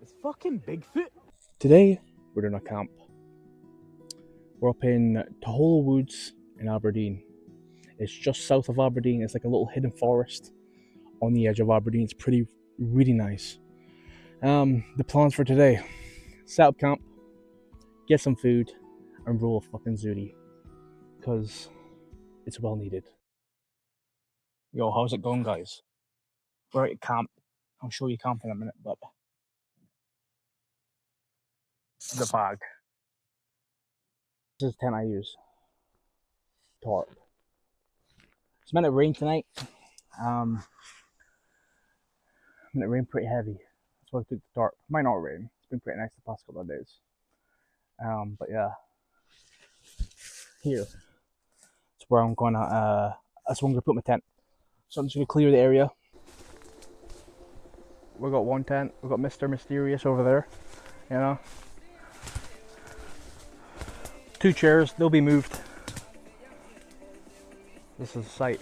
It's fucking Bigfoot. Today, we're doing a camp. We're up in Tahole Woods in Aberdeen. It's just south of Aberdeen. It's like a little hidden forest on the edge of Aberdeen. It's really nice. The plans for today: set up camp, get some food, and roll a fucking zooty, because it's well needed. Yo, how's it going, guys? We're at camp. I'll show you camp in a minute, but the bag. This is the tent I use. Tarp. It's meant to rain tonight. Meant to rain pretty heavy. That's why I took the tarp. Might not rain. It's been pretty nice the past couple of days. But yeah. Here. That's where I'm gonna put my tent. So I'm just gonna clear the area. We got one tent. We got Mr. Mysterious over there. You know. 2 chairs, they'll be moved. This is the site.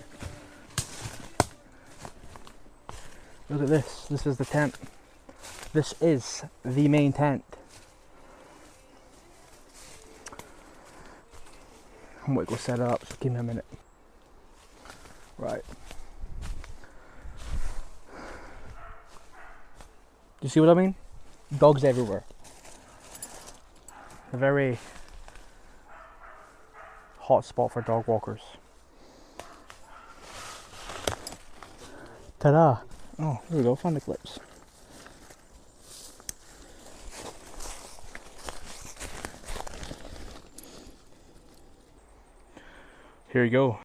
Look at this. This is the tent. This is the main tent. I'm gonna go set it up, so give me a minute. Right. Do you see what I mean? Dogs everywhere. A very hot spot for dog walkers. Ta-da! Oh, there we go, found the clips. Here you go.